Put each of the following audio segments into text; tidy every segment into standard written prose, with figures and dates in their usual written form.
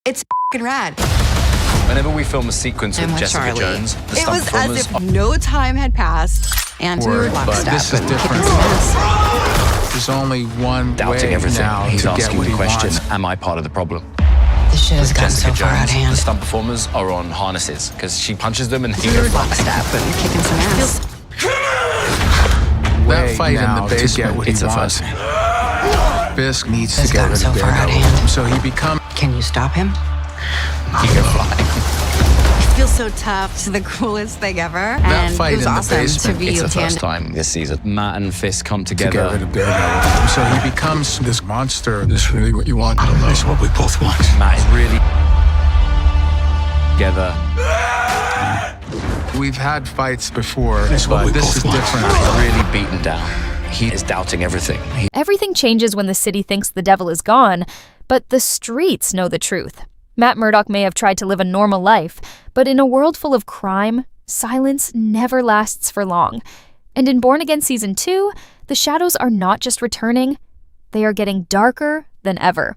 It's f***ing rad. Whenever we film a sequence with Jessica Charlie. Jones, the It stunt was as performers if no time had passed and we were But lockstep. this is and different. kicking some ass. There's only one doubting way everything. now He's to get asking what the he question, wants. am I part of the problem? This shit has gotten so Jessica far out of Jones, hand. the stunt performers are on harnesses because she punches them and We were lockstep and kicking some ass. That fight in now the to basement, get what he it's a wants. fuss. Fisk needs It's to get gotten rid so of far out of Daredevil. hand. So he becomes Can you stop him? He can fly. It feels so tough. It's the coolest thing ever. And fight it was in the awesome basement, to be It's the hand- first time this season. Matt and Fisk come To get rid together. of Daredevil. so he becomes this monster. Is this really what you want? I don't know. It's what we both want. Matt is really together. We've had fights before, It's what but we this both is want. different. Matt is really beaten down. He is doubting everything. Everything changes when the city thinks the devil is gone, but the streets know the truth. Matt Murdock may have tried to live a normal life, but in a world full of crime, silence never lasts for long. And in Born Again Season 2, the shadows are not just returning, they are getting darker than ever.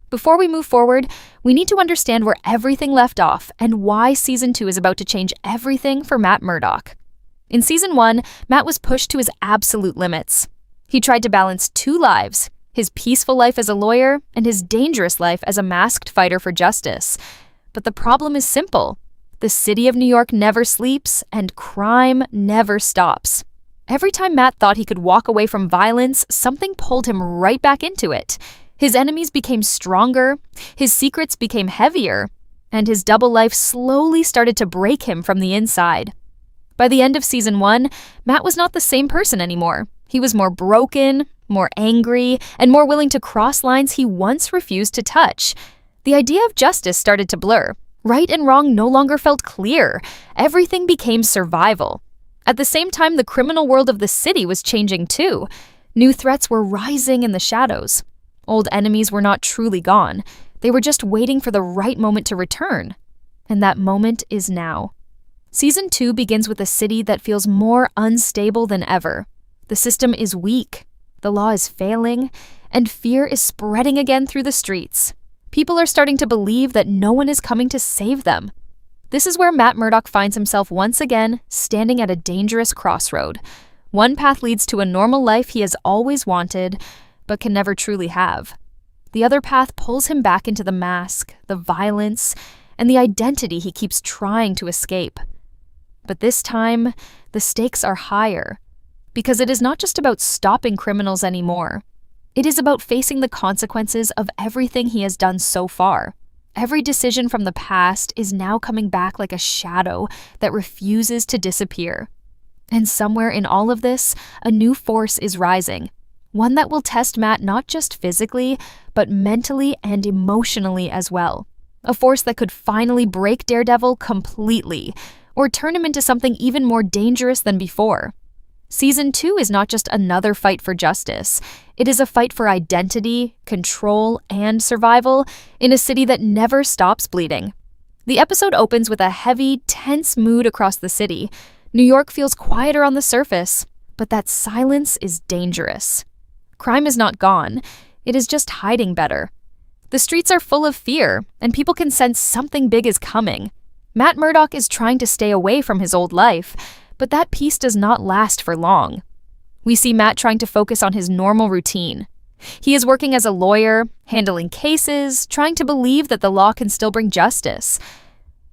Before we move forward, we need to understand where everything left off and why Season 2 is about to change everything for Matt Murdock. In Season 1, Matt was pushed to his absolute limits. He tried to balance two lives, his peaceful life as a lawyer and his dangerous life as a masked fighter for justice. But the problem is simple. The city of New York never sleeps, and crime never stops. Every time Matt thought he could walk away from violence, something pulled him right back into it. His enemies became stronger, his secrets became heavier, and his double life slowly started to break him from the inside. By the end of Season 1, Matt was not the same person anymore. He was more broken, more angry, and more willing to cross lines he once refused to touch. The idea of justice started to blur. Right and wrong no longer felt clear. Everything became survival. At the same time, the criminal world of the city was changing too. New threats were rising in the shadows. Old enemies were not truly gone. They were just waiting for the right moment to return. And that moment is now. Season 2 begins with a city that feels more unstable than ever. The system is weak, the law is failing, and fear is spreading again through the streets. People are starting to believe that no one is coming to save them. This is where Matt Murdock finds himself once again standing at a dangerous crossroad. One path leads to a normal life he has always wanted, but can never truly have. The other path pulls him back into the mask, the violence, and the identity he keeps trying to escape. But this time, the stakes are higher, because it is not just about stopping criminals anymore. It is about facing the consequences of everything he has done so far. Every decision from the past is now coming back like a shadow that refuses to disappear. And somewhere in all of this, a new force is rising. One that will test Matt not just physically, but mentally and emotionally as well. A force that could finally break Daredevil completely, or turn him into something even more dangerous than before. Season 2 is not just another fight for justice. It is a fight for identity, control, and survival in a city that never stops bleeding. The episode opens with a heavy, tense mood across the city. New York feels quieter on the surface, but that silence is dangerous. Crime is not gone. It is just hiding better. The streets are full of fear, and people can sense something big is coming. Matt Murdock is trying to stay away from his old life, but that peace does not last for long. We see Matt trying to focus on his normal routine. He is working as a lawyer, handling cases, trying to believe that the law can still bring justice.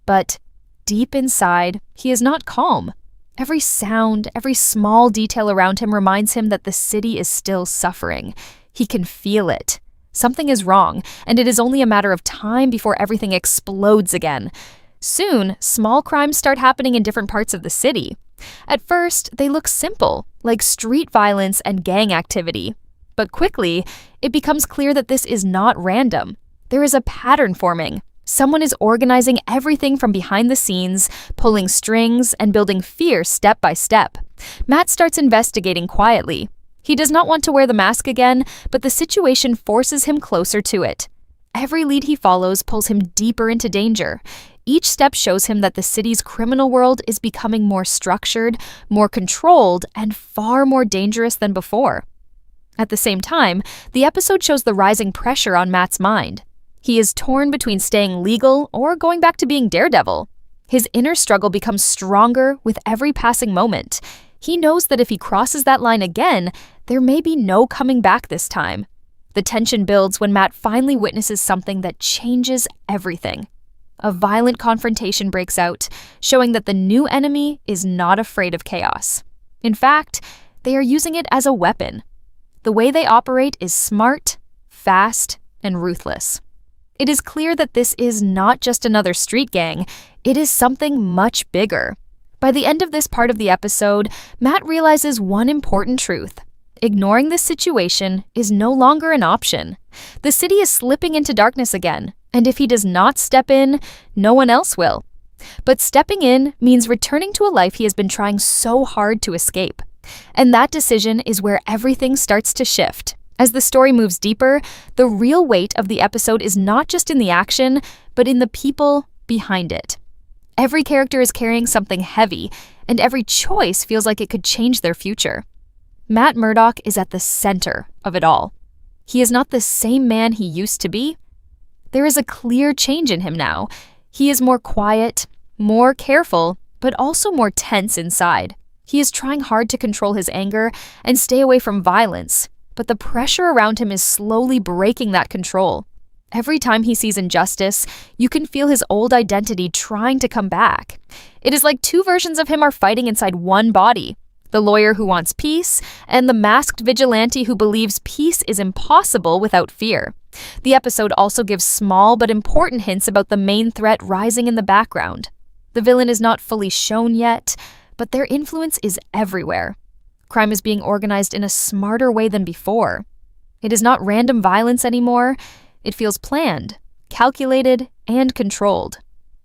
But deep inside, he is not calm. Every sound, every small detail around him reminds him that the city is still suffering. He can feel it. Something is wrong, and it is only a matter of time before everything explodes again. Soon, small crimes start happening in different parts of the city. At first, they look simple, like street violence and gang activity. But quickly, it becomes clear that this is not random. There is a pattern forming. Someone is organizing everything from behind the scenes, pulling strings, and building fear step by step. Matt starts investigating quietly. He does not want to wear the mask again, but the situation forces him closer to it. Every lead he follows pulls him deeper into danger. Each step shows him that the city's criminal world is becoming more structured, more controlled, and far more dangerous than before. At the same time, the episode shows the rising pressure on Matt's mind. He is torn between staying legal or going back to being Daredevil. His inner struggle becomes stronger with every passing moment. He knows that if he crosses that line again, there may be no coming back this time. The tension builds when Matt finally witnesses something that changes everything. A violent confrontation breaks out, showing that the new enemy is not afraid of chaos. In fact, they are using it as a weapon. The way they operate is smart, fast, and ruthless. It is clear that this is not just another street gang, it is something much bigger. By the end of this part of the episode, Matt realizes one important truth. Ignoring this situation is no longer an option. The city is slipping into darkness again, and if he does not step in, no one else will. But stepping in means returning to a life he has been trying so hard to escape. And that decision is where everything starts to shift. As the story moves deeper, the real weight of the episode is not just in the action, but in the people behind it. Every character is carrying something heavy, and every choice feels like it could change their future. Matt Murdock is at the center of it all. He is not the same man he used to be. There is a clear change in him now. He is more quiet, more careful, but also more tense inside. He is trying hard to control his anger and stay away from violence, but the pressure around him is slowly breaking that control. Every time he sees injustice, you can feel his old identity trying to come back. It is like two versions of him are fighting inside one body. The lawyer who wants peace, and the masked vigilante who believes peace is impossible without fear. The episode also gives small but important hints about the main threat rising in the background. The villain is not fully shown yet, but their influence is everywhere. Crime is being organized in a smarter way than before. It is not random violence anymore. It feels planned, calculated, and controlled.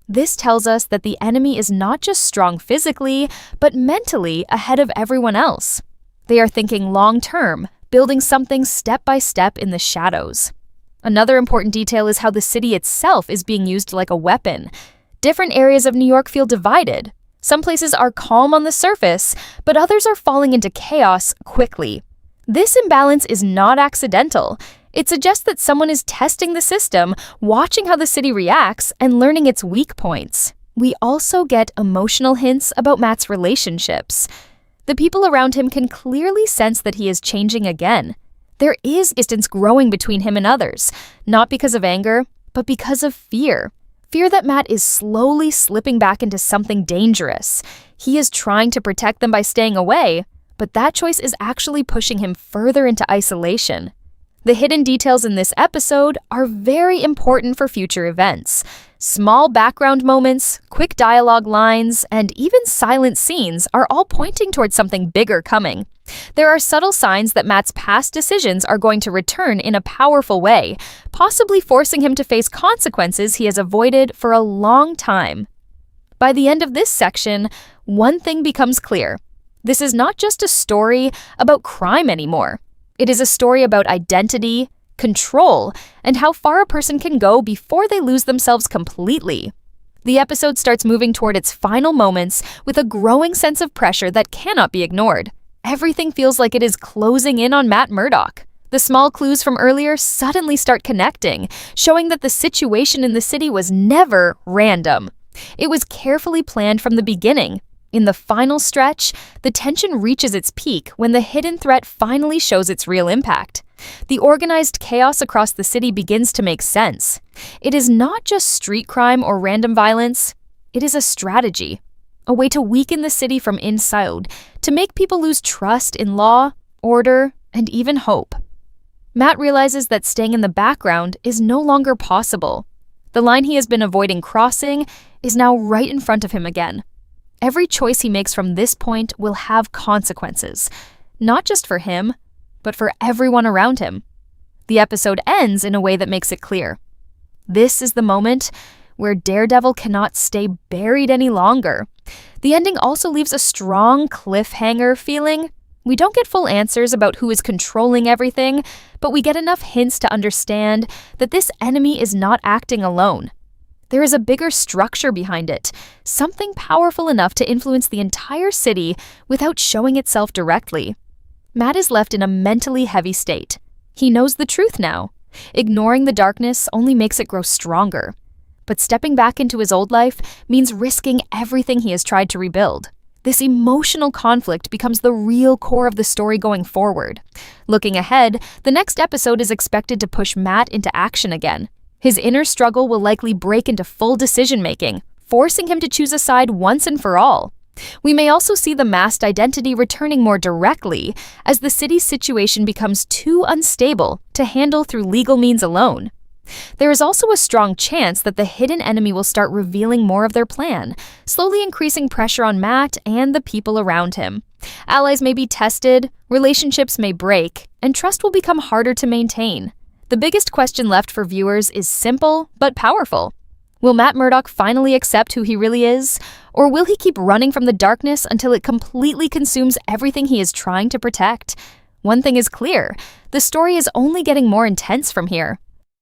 This tells us that the enemy is not just strong physically, but mentally ahead of everyone else. They are thinking long-term, building something step by step in the shadows. Another important detail is how the city itself is being used like a weapon. Different areas of New York feel divided. Some places are calm on the surface, but others are falling into chaos quickly. This imbalance is not accidental. It suggests that someone is testing the system, watching how the city reacts, and learning its weak points. We also get emotional hints about Matt's relationships. The people around him can clearly sense that he is changing again. There is distance growing between him and others, not because of anger, but because of fear. Fear that Matt is slowly slipping back into something dangerous. He is trying to protect them by staying away, but that choice is actually pushing him further into isolation. The hidden details in this episode are very important for future events. Small background moments, quick dialogue lines, and even silent scenes are all pointing towards something bigger coming. There are subtle signs that Matt's past decisions are going to return in a powerful way, possibly forcing him to face consequences he has avoided for a long time. By the end of this section, one thing becomes clear. This is not just a story about crime anymore. It is a story about identity, control, and how far a person can go before they lose themselves completely. The episode starts moving toward its final moments with a growing sense of pressure that cannot be ignored. Everything feels like it is closing in on Matt Murdock. The small clues from earlier suddenly start connecting, showing that the situation in the city was never random. It was carefully planned from the beginning. In the final stretch, the tension reaches its peak when the hidden threat finally shows its real impact. The organized chaos across the city begins to make sense. It is not just street crime or random violence. It is a strategy, a way to weaken the city from inside, to make people lose trust in law, order, and even hope. Matt realizes that staying in the background is no longer possible. The line he has been avoiding crossing is now right in front of him again. Every choice he makes from this point will have consequences, not just for him, but for everyone around him. The episode ends in a way that makes it clear. This is the moment where Daredevil cannot stay buried any longer. The ending also leaves a strong cliffhanger feeling. We don't get full answers about who is controlling everything, but we get enough hints to understand that this enemy is not acting alone. There is a bigger structure behind it, something powerful enough to influence the entire city without showing itself directly. Matt is left in a mentally heavy state. He knows the truth now. Ignoring the darkness only makes it grow stronger. But stepping back into his old life means risking everything he has tried to rebuild. This emotional conflict becomes the real core of the story going forward. Looking ahead, the next episode is expected to push Matt into action again. His inner struggle will likely break into full decision-making, forcing him to choose a side once and for all. We may also see the masked identity returning more directly, as the city's situation becomes too unstable to handle through legal means alone. There is also a strong chance that the hidden enemy will start revealing more of their plan, slowly increasing pressure on Matt and the people around him. Allies may be tested, relationships may break, and trust will become harder to maintain. The biggest question left for viewers is simple but powerful. Will Matt Murdock finally accept who he really is? Or will he keep running from the darkness until it completely consumes everything he is trying to protect? One thing is clear, the story is only getting more intense from here.